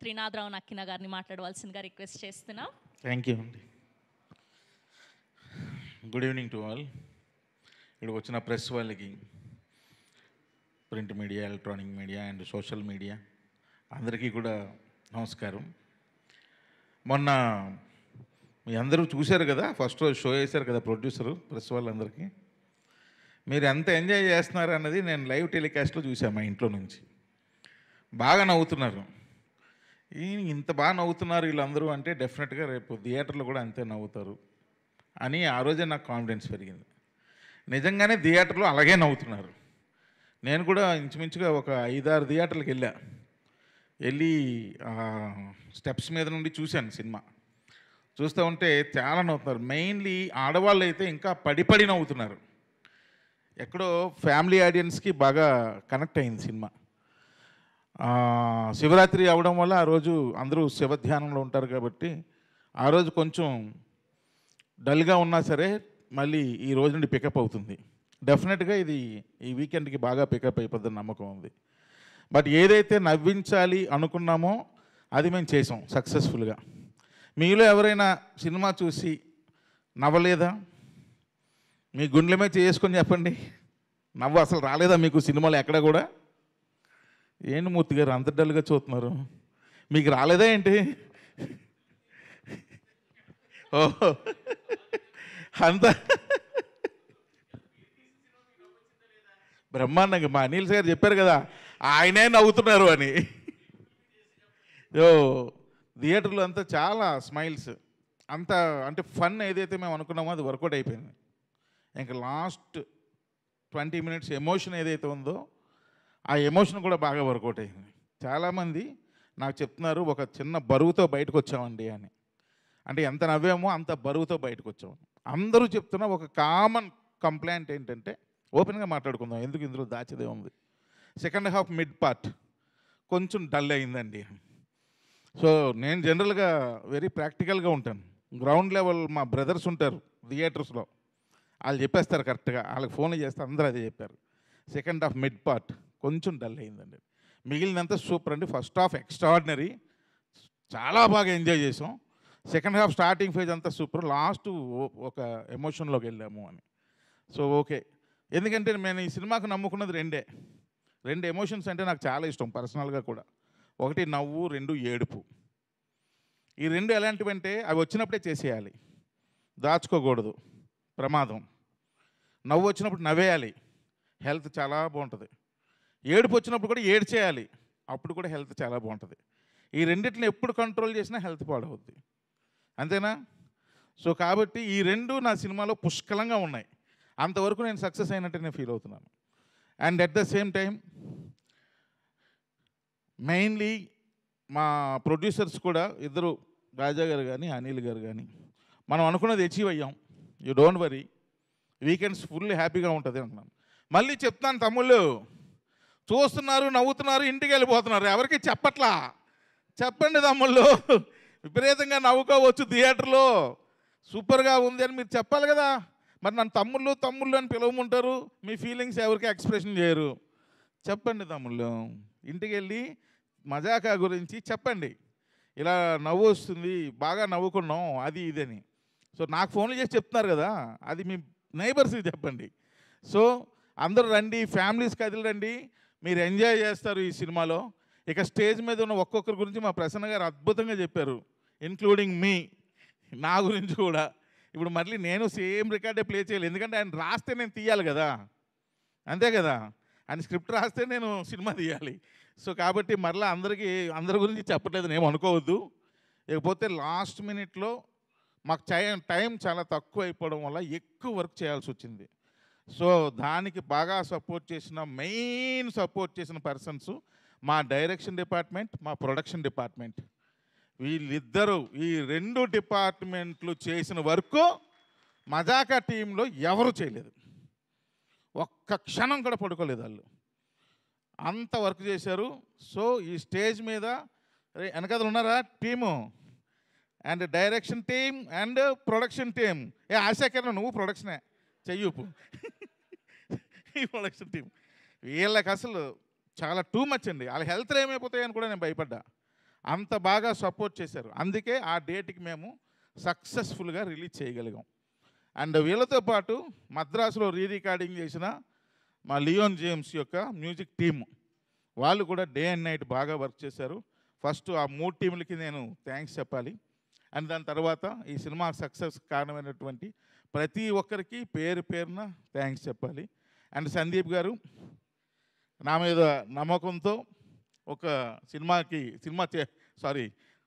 త్రినాథరావు నక్కిన గారిని మాట్లాడవలసిందిగా రిక్వెస్ట్ చేస్తున్నాం. థ్యాంక్ యూ అండి. Good evening to all. ఇక్కడికి వచ్చిన ప్రెస్ వాళ్ళకి, print media, electronic media and social media అందరికీ కూడా నమస్కారం. మొన్న మీ అందరూ చూశారు కదా, ఫస్ట్ రోజు షో వేశారు కదా ప్రొడ్యూసరు, ప్రెస్ వాళ్ళందరికీ. మీరు ఎంత ఎంజాయ్ చేస్తున్నారు అన్నది నేను లైవ్ టెలికాస్ట్లో చూశాను మా ఇంట్లో నుంచి. బాగా నవ్వుతున్నారు. ఇంత బాగా నవ్వుతున్నారు వీళ్ళందరూ అంటే డెఫినెట్గా రేపు థియేటర్లో కూడా అంతే నవ్వుతారు అని ఆ రోజే నాకు కాన్ఫిడెన్స్ పెరిగింది. నిజంగానే థియేటర్లో అలాగే నవ్వుతున్నారు. నేను కూడా ఇంచుమించుగా ఒక 5-6 థియేటర్లకు వెళ్ళి స్టెప్స్ మీద నుండి చూశాను సినిమా. చూస్తూ ఉంటే చాలా నవ్వుతున్నారు. మెయిన్లీ ఆడవాళ్ళు అయితే ఇంకా పడి నవ్వుతున్నారు. ఎక్కడో ఫ్యామిలీ ఆడియన్స్కి బాగా కనెక్ట్ అయింది సినిమా. శివరాత్రి అవడం వల్ల ఆ రోజు అందరూ శివధ్యానంలో ఉంటారు కాబట్టి ఆ రోజు కొంచెం డల్గా ఉన్నా సరే మళ్ళీ ఈ రోజు నుండి పికప్ అవుతుంది. డెఫినెట్గా ఇది ఈ వీకెండ్కి బాగా పికప్ అయిపోద్దని నమ్మకం ఉంది. బట్ ఏదైతే నవ్వించాలి అనుకున్నామో అది మేము చేసాం సక్సెస్ఫుల్గా. మీలో ఎవరైనా సినిమా చూసి నవ్వలేదా? మీ గుండెలమే చేసుకొని చెప్పండి. నవ్వు అసలు రాలేదా మీకు సినిమాలో ఎక్కడ కూడా? ఏంటి మూర్తి గారు అంత డల్గా చూస్తున్నారు? మీకు రాలేదా ఏంటి? ఓహో, అంత బ్రహ్మాండంగా మా అనిల్ గారు చెప్పారు కదా, ఆయనే నవ్వుతున్నారు అని. థియేటర్లో అంతా చాలా స్మైల్స్, అంత అంటే ఫన్ ఏదైతే మేము అనుకున్నామో అది వర్కౌట్ అయిపోయింది. ఇంకా లాస్ట్ 20 minutes ఎమోషన్ ఏదైతే ఉందో ఆ ఎమోషన్ కూడా బాగా వర్కౌట్ అయింది. చాలామంది నాకు చెప్తున్నారు ఒక చిన్న బరువుతో బయటకు వచ్చామండి అని. అంటే ఎంత నవ్వామో అంత బరువుతో బయటకు వచ్చాము. అందరూ చెప్తున్న ఒక కామన్ కంప్లైంట్ ఏంటంటే, ఓపెన్గా మాట్లాడుకుందాం, ఎందుకు ఇందులో దాచేదే ఉంది, సెకండ్ హాఫ్ మిడ్ పార్ట్ కొంచెం డల్ అయిందండి. సో నేను జనరల్గా వెరీ ప్రాక్టికల్గా ఉంటాను. గ్రౌండ్ లెవెల్ మా బ్రదర్స్ ఉంటారు థియేటర్స్లో, వాళ్ళు చెప్పేస్తారు కరెక్ట్గా, వాళ్ళకి ఫోన్లు చేస్తే అందరూ అదే చెప్పారు. సెకండ్ హాఫ్ మిడ్ పార్ట్ కొంచెం డల్ అయిందండి. మిగిలినంతా సూపర్ అండి. ఫస్ట్ హాఫ్ ఎక్స్ట్రాడినరీ, చాలా బాగా ఎంజాయ్ చేసాం. సెకండ్ హాఫ్ స్టార్టింగ్ ఫేజ్ అంతా సూపర్, లాస్ట్ ఒక ఎమోషన్లోకి వెళ్ళాము అని. సో ఓకే, ఎందుకంటే నేను ఈ సినిమాకు నమ్ముకున్నది రెండు ఎమోషన్స్ అంటే నాకు చాలా ఇష్టం పర్సనల్గా కూడా. ఒకటి నవ్వు, 2 ఏడుపు. ఈ రెండు ఎలాంటివంటే అవి వచ్చినప్పుడే చేసేయాలి, దాచుకోకూడదు, ప్రమాదం. నవ్వు వచ్చినప్పుడు నవ్వేయాలి, హెల్త్ చాలా బాగుంటుంది. ఏడుపు వచ్చినప్పుడు కూడా ఏడ్చేయాలి, అప్పుడు కూడా హెల్త్ చాలా బాగుంటుంది. ఈ రెండింటిని ఎప్పుడు కంట్రోల్ చేసినా హెల్త్ పాడవుద్ది, అంతేనా? సో కాబట్టి ఈ రెండు నా సినిమాలో పుష్కలంగా ఉన్నాయి. అంతవరకు నేను సక్సెస్ అయినట్టు నేను ఫీల్ అవుతున్నాను. And at the same time mainly మా ప్రొడ్యూసర్స్ కూడా ఇద్దరు, రాజా గారు కానీ అనిల్ గారు కానీ, మనం అనుకున్నది అచీవ్ అయ్యాం. You don't worry, weekends full హ్యాపీగా ఉంటుంది అంటున్నాను. మళ్ళీ చెప్తాను తమ్ముళ్ళు, చూస్తున్నారు, నవ్వుతున్నారు, ఇంటికి వెళ్ళిపోతున్నారు, ఎవరికి చెప్పట్లా. చెప్పండి తమ్ముళ్ళు, విపరీతంగా నవ్వుకోవచ్చు థియేటర్లో, సూపర్గా ఉంది అని మీరు చెప్పాలి కదా. మరి నన్ను తమ్ముళ్ళు అని పిలవమంటారు, మీ ఫీలింగ్స్ ఎవరికి ఎక్స్ప్రెషన్ చేయరు. చెప్పండి తమ్ముళ్ళు, ఇంటికి వెళ్ళి మజాకా గురించి చెప్పండి, ఇలా నవ్వు వస్తుంది, బాగా నవ్వుకున్నాం, అది ఇదని. సో నాకు ఫోన్లు చేసి చెప్తున్నారు కదా, అది మీ నైబర్స్కి చెప్పండి. సో అందరూ రండి, ఫ్యామిలీస్ కదిలిరండి, మీరు ఎంజాయ్ చేస్తారు ఈ సినిమాలో. ఇక స్టేజ్ మీద ఉన్న ఒక్కొక్కరి గురించి మా ప్రసన్న గారు అద్భుతంగా చెప్పారు, ఇన్క్లూడింగ్ మీ, నా గురించి కూడా. ఇప్పుడు మళ్ళీ నేను సేమ్ రికార్డే ప్లే చేయాలి, ఎందుకంటే ఆయన రాస్తే నేను తీయాలి కదా, అంతే కదా. ఆయన స్క్రిప్ట్ రాస్తే నేను సినిమా తీయాలి. సో కాబట్టి మరలా అందరి గురించి చెప్పట్లేదు ఏమో అనుకోవద్దు. ఇకపోతే లాస్ట్ మినిట్లో మాకు టైం చాలా తక్కువ అయిపోవడం వల్ల ఎక్కువ వర్క్ చేయాల్సి వచ్చింది. సో దానికి బాగా మెయిన్ సపోర్ట్ చేసిన పర్సన్స్ మా డైరెక్షన్ డిపార్ట్మెంట్, మా ప్రొడక్షన్ డిపార్ట్మెంట్. వీళ్ళిద్దరూ, ఈ 2 డిపార్ట్మెంట్లు చేసిన వర్క్ మజాకా టీంలో ఎవరు చేయలేదు. ఒక్క క్షణం కూడా పడుకోలేదు వాళ్ళు, అంత వర్క్ చేశారు. సో ఈ స్టేజ్ మీద వెనకదలు ఉన్నారా team, and direction team and production team. ఆశాకరణ నువ్వు ప్రొడక్షనే చెయ్యూపు. ఈ ప్రొడక్షన్ టీం వీళ్ళకి అసలు చాలా టూ మచ్ అండి. వాళ్ళ హెల్త్ ఏమైపోతాయని కూడా నేను భయపడ్డా. అంత బాగా సపోర్ట్ చేశారు. అందుకే ఆ డేట్కి మేము సక్సెస్ఫుల్గా రిలీజ్ చేయగలిగాం. అండ్ వీళ్ళతో పాటు మద్రాసులో రికార్డింగ్ చేసిన మా లియోన్ జేమ్స్ యొక్క మ్యూజిక్ టీమ్ వాళ్ళు కూడా డే అండ్ నైట్ బాగా వర్క్ చేశారు. ఫస్ట్ ఆ 3 టీములకి నేను థ్యాంక్స్ చెప్పాలి. అండ్ దాని తర్వాత ఈ సినిమా సక్సెస్ కారణమైనటువంటి ప్రతి ఒక్కరికి పేరు పేరున థ్యాంక్స్ చెప్పాలి. అండ్ సందీప్ గారు నా మీద నమ్మకంతో ఒక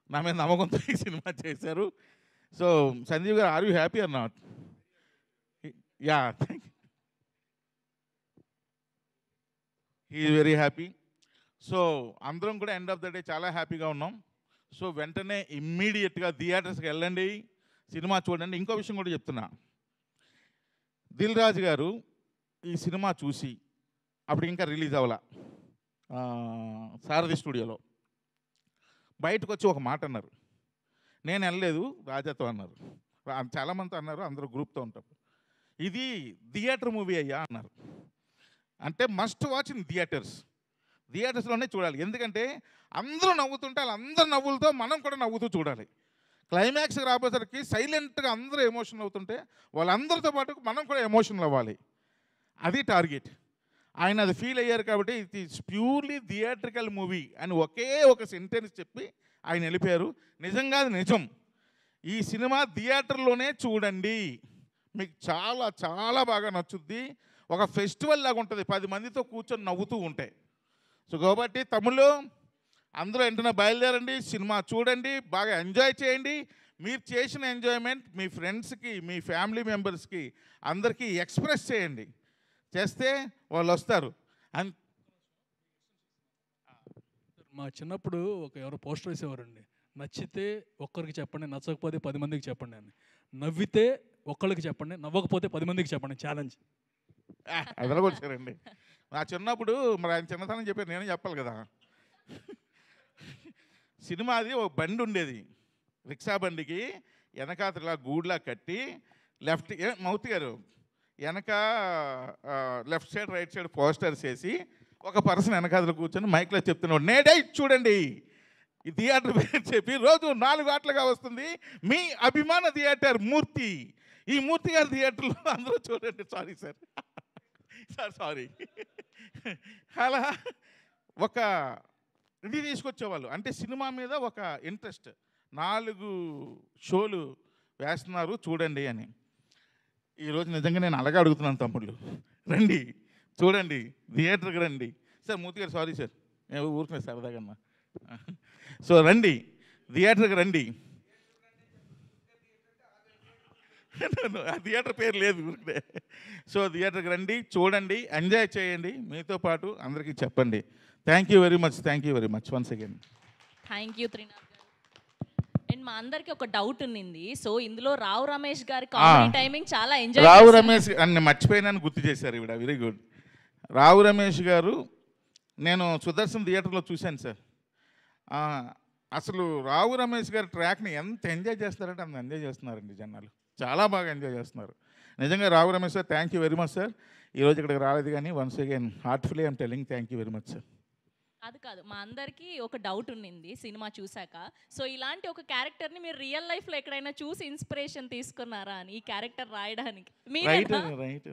నా మీద నమ్మకంతో ఈ సినిమా చేశారు. So Sandeep garu, are you happy or not? Ya, thank you. He is very happy. So అందరం కూడా ఎండ్ ఆఫ్ ద డే చాలా హ్యాపీగా ఉన్నాం. సో వెంటనే ఇమ్మీడియట్గా థియేటర్స్కి వెళ్ళండి, సినిమా చూడండి. ఇంకో విషయం కూడా చెప్తున్నా, దిల్ రాజు గారు ఈ సినిమా చూసి అప్పుడు ఇంకా రిలీజ్ అవ్వాల సారథి స్టూడియోలో బయటకు వచ్చి ఒక మాట అన్నారు. నేను వెళ్ళలేదు, రాజాతో అన్నారు, చాలామంది అన్నారు, అందరూ గ్రూప్తో ఉంటారు. ఇది థియేటర్ మూవీ అయ్యా అన్నారు. అంటే మస్ట్ వాచ్ ఇన్ థియేటర్స్లోనే చూడాలి. ఎందుకంటే అందరూ నవ్వుతుంటే వాళ్ళందరూ నవ్వులతో మనం కూడా నవ్వుతూ చూడాలి. క్లైమాక్స్కి రాబోయేసరికి సైలెంట్గా అందరూ ఎమోషనల్ అవుతుంటే వాళ్ళందరితో పాటు మనం కూడా ఎమోషనల్ అవ్వాలి. అది టార్గెట్. ఆయన అది ఫీల్ అయ్యారు కాబట్టి it is purely theatrical movie అని ఒకే ఒక సెంటెన్స్ చెప్పి ఆయన వెళ్ళిపోయారు. నిజంగా అది నిజం. ఈ సినిమా థియేటర్లోనే చూడండి, మీకు చాలా చాలా బాగా నచ్చుద్ది. ఒక ఫెస్టివల్ లాగా ఉంటుంది, 10 మందితో కూర్చొని నవ్వుతూ ఉంటాయి. సో కాబట్టి తమ్ముళ్ళు అందరూ వెంటనే బయలుదేరండి, సినిమా చూడండి, బాగా ఎంజాయ్ చేయండి. మీరు చేసిన ఎంజాయ్మెంట్ మీ ఫ్రెండ్స్కి, మీ ఫ్యామిలీ మెంబర్స్కి అందరికీ ఎక్స్ప్రెస్ చేయండి. చేస్తే వాళ్ళు వస్తారు. మా చిన్నప్పుడు ఎవరో పోస్టర్ వేసేవారండి, నచ్చితే ఒక్కరికి చెప్పండి, నచ్చకపోతే 10 మందికి చెప్పండి అని. నవ్వితే ఒక్కరికి చెప్పండి, నవ్వకపోతే 10 మందికి చెప్పండి. ఛాలెంజ్ అదలగొచ్చారండి. నా చిన్నప్పుడు మరి ఆయన చిన్నతనం చెప్పారు, నేను చెప్పాలి కదా. సినిమాది ఒక బండి ఉండేది, రిక్షా బండికి వెనకాతలా గూడ్లా కట్టి లెఫ్ట్ మౌత్ గారు వెనక left side right side posters వేసి ఒక పర్సన్ వెనకాతలు కూర్చొని మైక్లో చెప్తున్నాడు, నేడే చూడండి ఈ థియేటర్ పేరు చెప్పి రోజు 4 గంటలుగా వస్తుంది మీ అభిమాన థియేటర్ మూర్తి. ఈ మూర్తి గారి థియేటర్లో అందరూ చూడండి. సారీ అలా ఒక ఇది తీసుకొచ్చేవాళ్ళు. అంటే సినిమా మీద ఒక ఇంట్రెస్ట్, 4 షోలు వేస్తున్నారు చూడండి అని. ఈరోజు నిజంగా నేను అలాగే అడుగుతున్నాను, తమ్ముళ్ళు రండి చూడండి, థియేటర్కి రండి. సార్ మూర్తి గారు సారీ సార్, నేను ఊరుకునే సరదాగా. సో రండి, థియేటర్కి రండి. ఆ థియేటర్ పేరు లేదు ఊరికే. సో థియేటర్కి రండి, చూడండి, ఎంజాయ్ చేయండి, మీతో పాటు అందరికీ చెప్పండి. Thank you very much once again. Thank you Trinath గారు. అండ్ మా అందరికి ఒక డౌట్ ఉన్నింది. సో ఇందులో రావు రమేష్ గారి కామెడీ టైమింగ్ చాలా ఎంజాయ్. రావు రమేష్ అన్ని మర్చిపోయినాను, గుర్తు చేశారు ఇవిడ, వెరీ గుడ్. రావు రమేష్ గారు నేను సుదర్శన్ థియేటర్లో చూశాను సార్. అసలు రావు రమేష్ గారి ట్రాక్ని ఎంత ఎంజాయ్ చేస్తారంటే అంత ఎంజాయ్ చేస్తున్నారండి జనాలు, చాలా బాగా ఎంజాయ్ చేస్తున్నారు. నిజంగా Rao Ramesh sir thank you very much sir. ఈరోజు ఇక్కడికి రాలేదు కానీ once again heartfully I'm telling thank you very much sir. అది కాదు, మా అందరికీ ఒక డౌట్ ఉన్నింది సినిమా చూశాక. సో ఇలాంటి ఒక క్యారెక్టర్ని మీరు రియల్ లైఫ్లో ఎక్కడైనా చూసి ఇన్స్పిరేషన్ తీసుకున్నారా అని ఈ క్యారెక్టర్ రాయడానికి? రైట్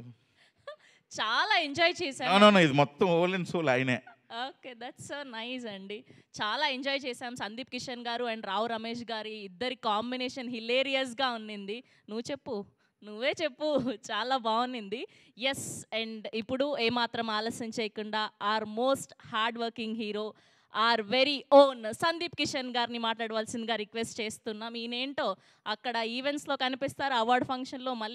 చాలా ఎంజాయ్ చేశాను. ఇది మొత్తం ఓల్ అండ్ సోల్ ఆయనే. ఓకే, దట్స్ సో నైస్ అండి. చాలా ఎంజాయ్ చేశాం. సందీప్ కిషన్ గారు అండ్ రావు రమేష్ గారి ఇద్దరి కాంబినేషన్ హిలేరియస్గా ఉన్నింది. నువ్వే చెప్పు, చాలా బాగుంది. ఎస్, అండ్ ఇప్పుడు ఏమాత్రం ఆలస్యం చేయకుండా our most hard working hero, our very own Sandeep Kishan గారిని మాట్లాడవలసిందిగా రిక్వెస్ట్ చేస్తున్నాం. ఈయనేంటో అక్కడ ఈవెంట్స్లో కనిపిస్తారు, అవార్డ్ ఫంక్షన్లో మళ్ళీ